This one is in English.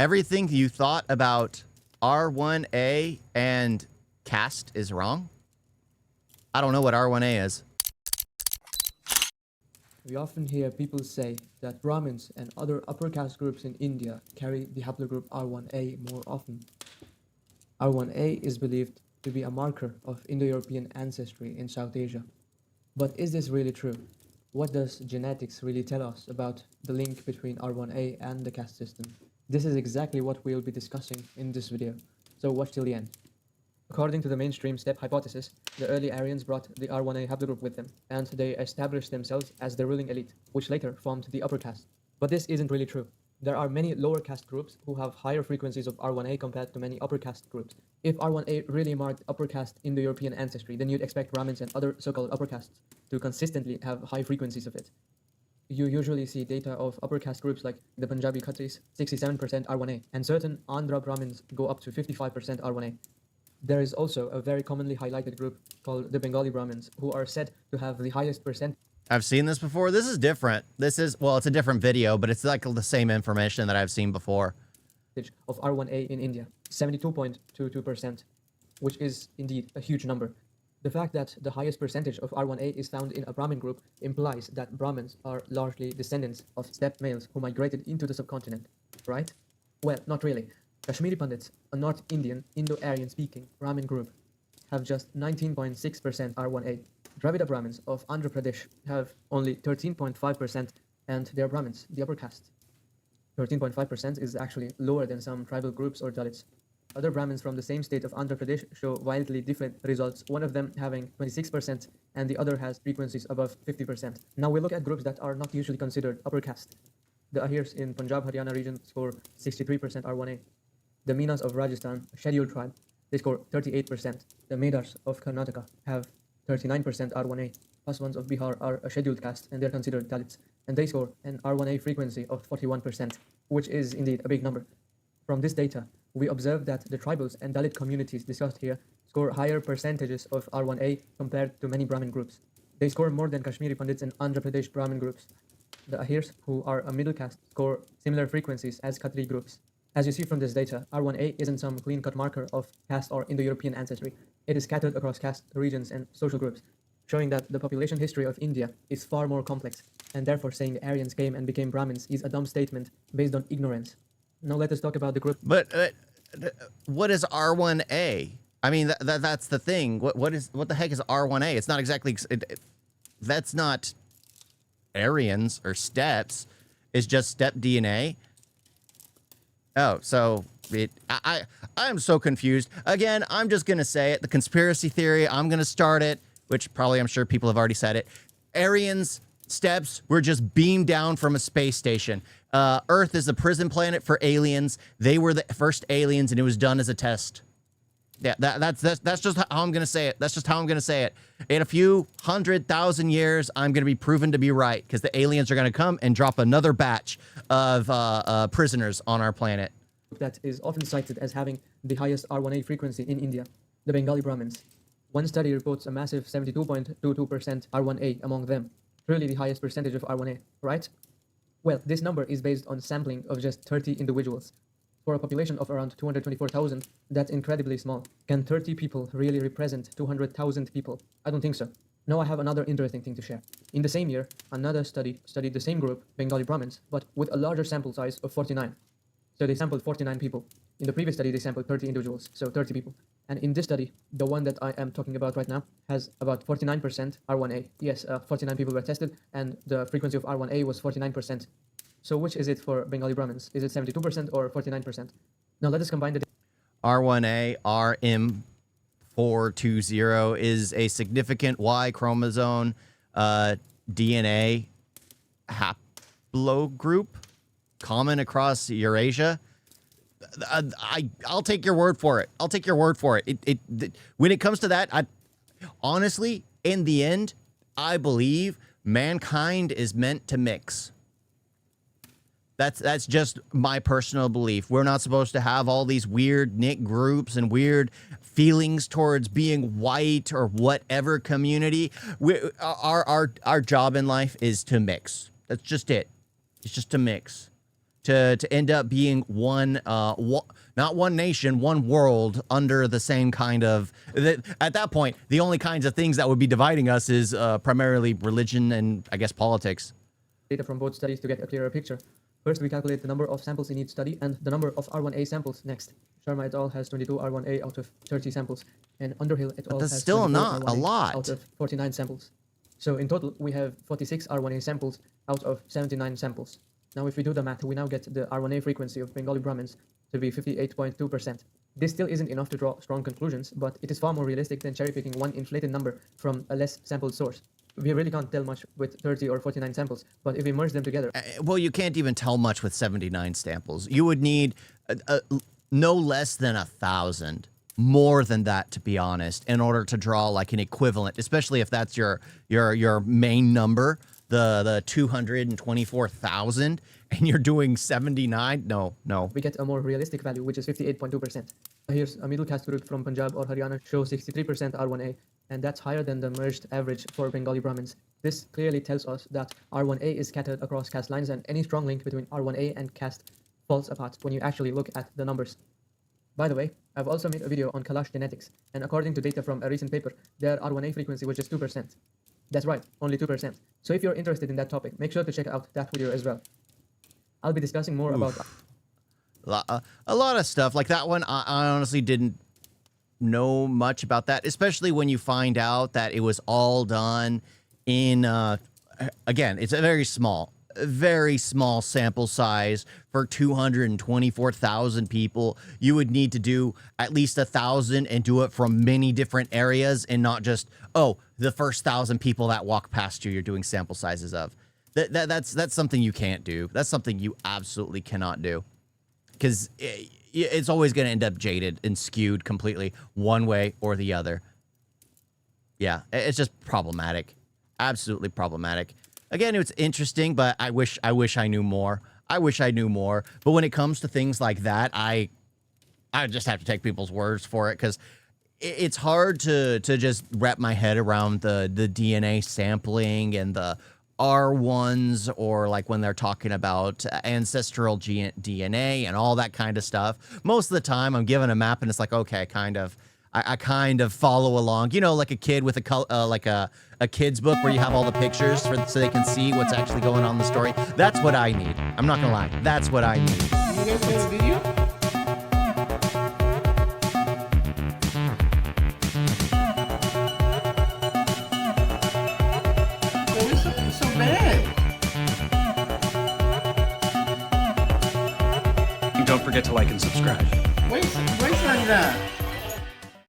everything you thought about R1a and caste is wrong? I don't know what R1a is. We often hear people say that Brahmins and other upper caste groups in India carry the haplogroup R1a more often. R1a is believed to be a marker of Indo-European ancestry in South Asia. But is this really true? What does genetics really tell us about the link between R1a and the caste system? This is exactly what we'll be discussing in this video, so watch till the end. According to the mainstream STEP hypothesis, the early Aryans brought the R1a haplogroup with them, and they established themselves as the ruling elite, which later formed the upper caste. But this isn't really true. There are many lower caste groups who have higher frequencies of R1a compared to many upper caste groups. If R1a really marked upper caste Indo-European ancestry, then you'd expect Brahmins and other so-called upper castes to consistently have high frequencies of it. You usually see data of upper caste groups like the Punjabi Khatris, 67% R1a, and certain Andhra Brahmins go up to 55% R1a. There is also a very commonly highlighted group called the Bengali Brahmins, who are said to have the highest percent. I've seen this before. This is different. This is, well, it's a different video, but it's like the same information that I've seen before. Of R1a in India, 72.22%, which is indeed a huge number. The fact that the highest percentage of R1a is found in a Brahmin group implies that Brahmins are largely descendants of steppe males who migrated into the subcontinent, right? Well, not really. Kashmiri Pandits, a North Indian, Indo-Aryan speaking Brahmin group, have just 19.6% R1a. Dravida Brahmins of Andhra Pradesh have only 13.5%, and they are Brahmins, the upper caste. 13.5% is actually lower than some tribal groups or Dalits. Other Brahmins from the same state of Andhra Pradesh show wildly different results, one of them having 26% and the other has frequencies above 50%. Now we look at groups that are not usually considered upper caste. The Ahirs in Punjab Haryana region score 63% R1a. The Meenas of Rajasthan, a scheduled tribe, they score 38%. The Medars of Karnataka have 39% R1a. Paswans of Bihar are a scheduled caste and they're considered Dalits, and they score an R1a frequency of 41%, which is indeed a big number. From this data, we observe that the tribals and Dalit communities discussed here score higher percentages of R1a compared to many Brahmin groups. They score more than Kashmiri Pandits and Andhra Pradesh Brahmin groups. The Ahirs, who are a middle caste, score similar frequencies as Khatri groups. As you see from this data, R1a isn't some clean-cut marker of caste or Indo-European ancestry. It is scattered across caste, regions, and social groups, showing that the population history of India is far more complex, and therefore saying the Aryans came and became Brahmins is a dumb statement based on ignorance. Now let us talk about the group. But what is R1a? I mean, that's the thing. What the heck is R1a? It's not exactly. That's not Aryans or steppes. It's just step DNA. Oh, so I'm so confused. Again, I'm just gonna say it. The conspiracy theory. I'm gonna start it, which probably I'm sure people have already said it. Aryans, steppes were just beamed down from a space station. Earth is a prison planet for aliens. They were the first aliens, and it was done as a test. Yeah, that's just how I'm gonna say it. That's just how I'm gonna say it. In a few 100,000 years, I'm gonna be proven to be right because the aliens are gonna come and drop another batch of prisoners on our planet. That is often cited as having the highest R1a frequency in India, the Bengali Brahmins. One study reports a massive 72.22% R1a among them, truly the highest percentage of R1a, right? Well, this number is based on sampling of just 30 individuals. For a population of around 224,000, that's incredibly small. Can 30 people really represent 200,000 people? I don't think so. Now I have another interesting thing to share. In the same year, another study studied the same group, Bengali Brahmins, but with a larger sample size of 49. So they sampled 49 people. In the previous study, they sampled 30 individuals, so 30 people. And in this study, the one that I am talking about right now has about 49% R1a. Yes, 49 people were tested, and the frequency of R1a was 49%. So which is it for Bengali Brahmins? Is it 72% or 49%? Now let us combine the R1a, RM420 is a significant Y chromosome DNA haplogroup common across Eurasia. I'll take your word for it. I'll take your word for it. When it comes to that, honestly, in the end, I believe mankind is meant to mix. That's just my personal belief. We're not supposed to have all these weird knit groups and weird feelings towards being white or whatever community. Our job in life is to mix. That's just it. It's just to mix. to end up being one, not one nation, one world under the same kind of. At that point, the only kinds of things that would be dividing us is primarily religion and, I guess, politics. Data from both studies to get a clearer picture. First, we calculate the number of samples in each study and the number of R1a samples next. Sharma et al. Has 22 R1a out of 30 samples, and Underhill et al. That's has still 24 not a R1a lot. out of 49 samples. So in total, we have 46 R1a samples out of 79 samples. Now, if we do the math, we now get the R1a frequency of Bengali Brahmins to be 58.2%. This still isn't enough to draw strong conclusions, but it is far more realistic than cherry-picking one inflated number from a less sampled source. We really can't tell much with 30 or 49 samples, but if we merge them together... Well, you can't even tell much with 79 samples. You would need no less than 1,000, more than that, to be honest, in order to draw like an equivalent, especially if that's your main number, the 224,000, and you're doing 79. No. We get a more realistic value, which is 58.2%. Here's a middle caste group from Punjab or Haryana shows 63% R1a, and that's higher than the merged average for Bengali Brahmins. This clearly tells us that R1a is scattered across caste lines, and any strong link between R1a and caste falls apart when you actually look at the numbers. By the way, I've also made a video on Kalash genetics, and according to data from a recent paper, their R1a frequency was just 2%. That's right, only 2%. So if you're interested in that topic, make sure to check out that video as well. I'll be discussing more about... A lot of stuff like that one. I honestly didn't know much about that, especially when you find out that it was all done in, again, it's a very small sample size for 224,000 people. You would need to do at least 1,000 and do it from many different areas and not just, oh, the first 1,000 people that walk past you, you're doing sample sizes of. That's something you can't do. That's something you absolutely cannot do. Because it's always going to end up jaded and skewed completely one way or the other. Yeah, it's just problematic. Absolutely problematic. Again, it's interesting, but I wish I knew more. I wish I knew more. But when it comes to things like that, I just have to take people's words for it, because it's hard to just wrap my head around the DNA sampling and the R1s, or like when they're talking about ancestral DNA and all that kind of stuff. Most of the time I'm given a map and it's like, okay, I kind of follow along, you know, like a kid with a kid's book where you have all the pictures so they can see what's actually going on in the story. That's what I need. I'm not gonna lie. That's what I need. You guys made a video? So bad. And don't forget to like and subscribe. Wait on that.